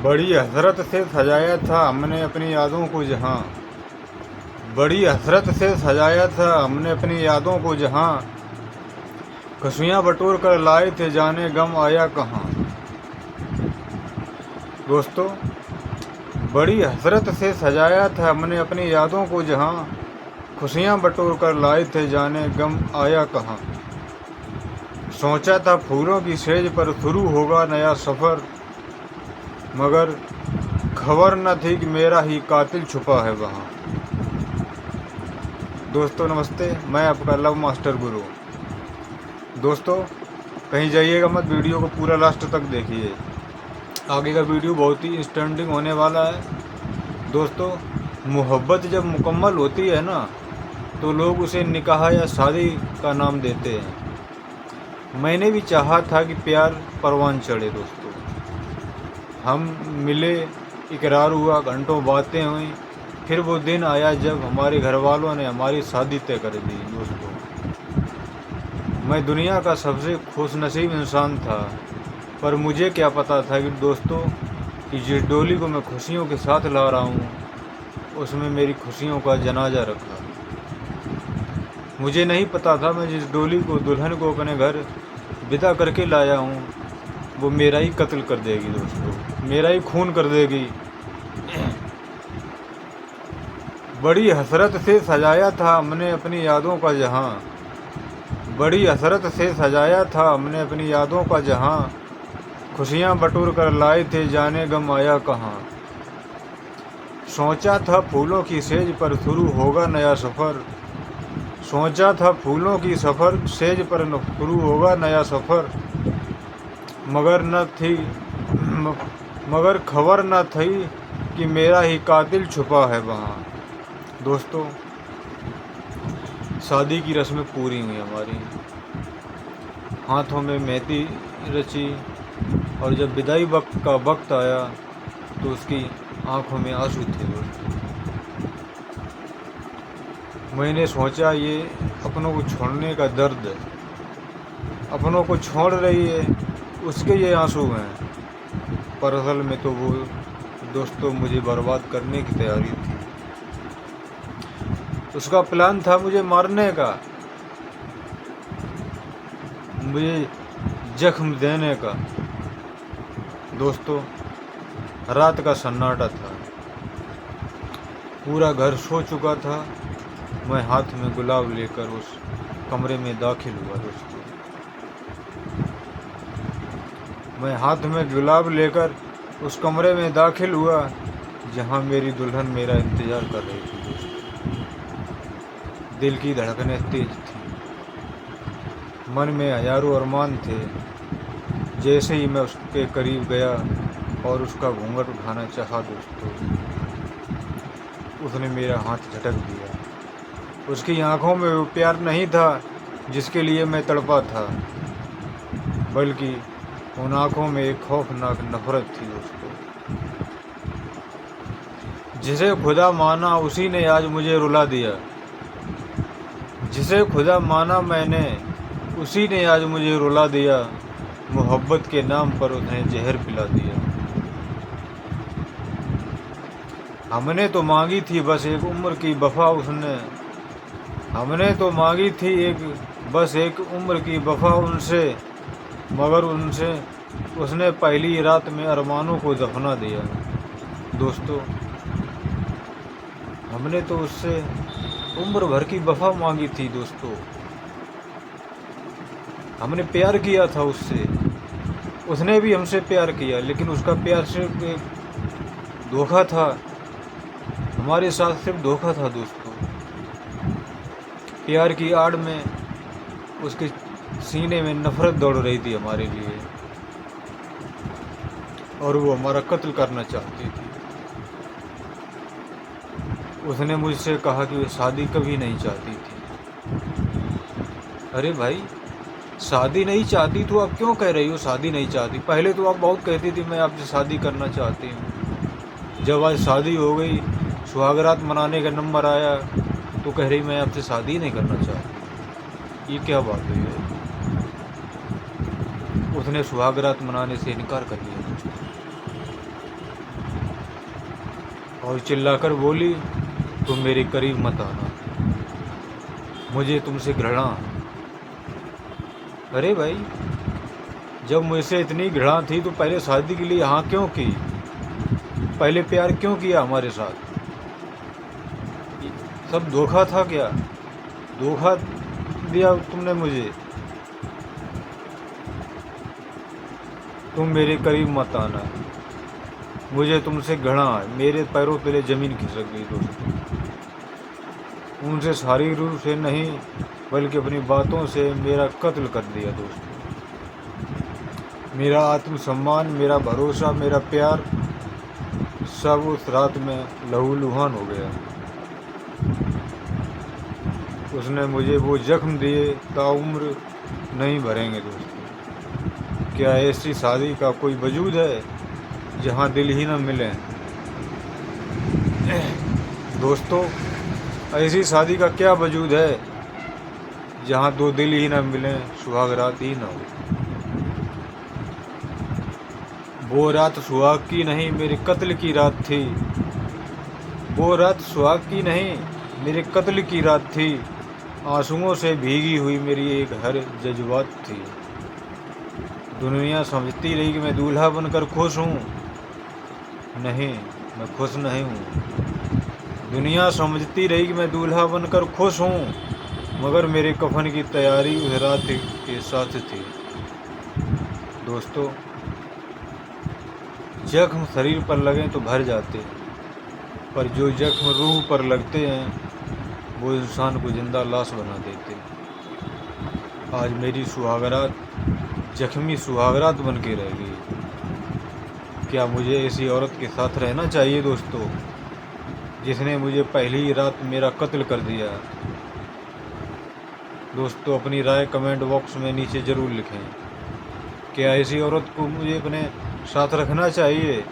बड़ी हसरत से सजाया था हमने अपनी यादों को जहाँ। बड़ी हसरत से सजाया था हमने अपनी यादों को जहाँ। खुशियाँ बटोर कर लाए थे जाने गम आया कहाँ। दोस्तों, बड़ी हसरत से सजाया था हमने अपनी यादों को जहाँ। खुशियाँ बटोर कर लाए थे जाने गम आया कहाँ। सोचा था फूलों की सेज पर शुरू होगा नया सफ़र, मगर खबर न थी कि मेरा ही कातिल छुपा है वहाँ। दोस्तों नमस्ते, मैं आपका लव मास्टर गुरु। दोस्तों, कहीं जाइएगा मत, वीडियो को पूरा लास्ट तक देखिए। आगे का वीडियो बहुत ही इंस्टेंटिंग होने वाला है। दोस्तों, मोहब्बत जब मुकम्मल होती है ना, तो लोग उसे निकाह या शादी का नाम देते हैं। मैंने भी चाहा था कि प्यार परवान चढ़े। दोस्तों, हम मिले, इकरार हुआ, घंटों बातें हुई, फिर वो दिन आया जब हमारे घर वालों ने हमारी शादी तय कर दी। दोस्तों, मैं दुनिया का सबसे खुशनसीब इंसान था, पर मुझे क्या पता था कि दोस्तों कि जिस डोली को मैं खुशियों के साथ ला रहा हूँ, उसमें मेरी खुशियों का जनाजा रखा। मुझे नहीं पता था मैं जिस डोली को, दुल्हन को अपने घर विदा करके लाया हूँ, वो मेरा ही कत्ल कर देगी। दोस्तों, मेरा ही खून कर देगी। बड़ी हसरत से सजाया था हमने अपनी यादों का जहाँ। बड़ी हसरत से सजाया था हमने अपनी यादों का जहाँ। खुशियाँ बटोर कर लाए थे जाने गम आया कहाँ। सोचा था फूलों की सेज पर शुरू होगा नया सफ़र। सोचा था फूलों की सेज पर शुरू होगा नया सफ़र, मगर खबर न थी कि मेरा ही कातिल छुपा है वहाँ। दोस्तों, शादी की रस्में पूरी हुई हमारी, हाथों में मेहंदी रची, और जब विदाई का वक्त आया तो उसकी आंखों में आंसू थे। दोस्तों, मैंने सोचा ये अपनों को छोड़ने का दर्द, अपनों को छोड़ रही है, उसके ये आंसू हैं, पर असल में तो वो दोस्तों मुझे बर्बाद करने की तैयारी थी। उसका प्लान था मुझे मारने का, मुझे जख्म देने का। दोस्तों, रात का सन्नाटा था, पूरा घर सो चुका था। मैं हाथ में गुलाब लेकर उस कमरे में दाखिल हुआ। दोस्तों, मैं हाथ में गुलाब लेकर उस कमरे में दाखिल हुआ जहां मेरी दुल्हन मेरा इंतज़ार कर रही थी। दोस्तों, दिल की धड़कनें तेज थी, मन में हजारों अरमान थे। जैसे ही मैं उसके करीब गया और उसका घूंघट उठाना चाहा, दोस्तों, उसने मेरा हाथ झटक दिया। उसकी आंखों में वो प्यार नहीं था जिसके लिए मैं तड़पा था, बल्कि उन आंखों में एक खौफनाक नफरत थी। दोस्तों, जिसे खुदा माना उसी ने आज मुझे रुला दिया। जिसे खुदा माना मैंने, उसी ने आज मुझे रुला दिया। मोहब्बत के नाम पर उसने जहर पिला दिया। हमने तो मांगी थी बस एक उम्र की वफा उसने। हमने तो मांगी थी बस एक उम्र की वफा उनसे, मगर उसने पहली रात में अरमानों को दफना दिया। दोस्तों, हमने तो उससे उम्र भर की वफा मांगी थी। दोस्तों, हमने प्यार किया था उससे, उसने भी हमसे प्यार किया, लेकिन उसका प्यार सिर्फ एक धोखा था, हमारे साथ सिर्फ धोखा था। दोस्तों, प्यार की आड़ में उसके सीने में नफरत दौड़ रही थी हमारे लिए, और वो हमारा कत्ल करना चाहती थी। उसने मुझसे कहा कि वो शादी कभी नहीं चाहती थी। अरे भाई, शादी नहीं चाहती तो आप क्यों कह रही हो शादी नहीं चाहती? पहले तो आप बहुत कहती थी मैं आपसे शादी करना चाहती हूँ। जब आज शादी हो गई, सुहागरात मनाने का नंबर आया, तो कह रही मैं आपसे शादी नहीं करना चाहती। ये क्या बात हुई है? उसने सुहागरात मनाने से इनकार कर दिया। और चिल्लाकर बोली, तुम मेरे करीब मत आना, मुझे तुमसे घृणा। अरे भाई, जब मुझसे इतनी घृणा थी तो पहले शादी के लिए हाँ क्यों की? पहले प्यार क्यों किया हमारे साथ? सब धोखा था क्या? धोखा दिया तुमने मुझे। तुम मेरे करीब मत आना, मुझे तुमसे घृणा है। मेरे पैरों तले जमीन खिसक गई दोस्तों। उनसे शारीरिक रूप से नहीं बल्कि अपनी बातों से मेरा कत्ल कर दिया दोस्तों। मेरा आत्मसम्मान, मेरा भरोसा, मेरा प्यार सब उस रात में लहूलुहान हो गया। उसने मुझे वो जख्म दिए ताउम्र नहीं भरेंगे दोस्तों। क्या ऐसी शादी का कोई वजूद है जहाँ दिल ही न मिले? दोस्तों, ऐसी शादी का क्या वजूद है जहाँ दो दिल ही न मिलें, सुहागरात ही न हो? वो रात सुहाग की नहीं मेरे कत्ल की रात थी। वो रात सुहाग की नहीं मेरे कत्ल की रात थी। आंसुओं से भीगी हुई मेरी एक हर जज्बात थी। दुनिया समझती रही कि मैं दूल्हा बनकर खुश हूँ। नहीं, मैं खुश नहीं हूँ। दुनिया समझती रही कि मैं दूल्हा बनकर खुश हूँ, मगर मेरे कफन की तैयारी उस रात के साथ थी। दोस्तों, जख्म शरीर पर लगें तो भर जाते हैं, पर जो जख्म रूह पर लगते हैं वो इंसान को जिंदा लाश बना देते हैं। आज मेरी सुहागरात जख्मी सुहागरात बन के रह गई। क्या मुझे ऐसी औरत के साथ रहना चाहिए दोस्तों, जिसने मुझे पहली ही रात मेरा कत्ल कर दिया? दोस्तों, अपनी राय कमेंट बॉक्स में नीचे ज़रूर लिखें। क्या ऐसी औरत को मुझे अपने साथ रखना चाहिए?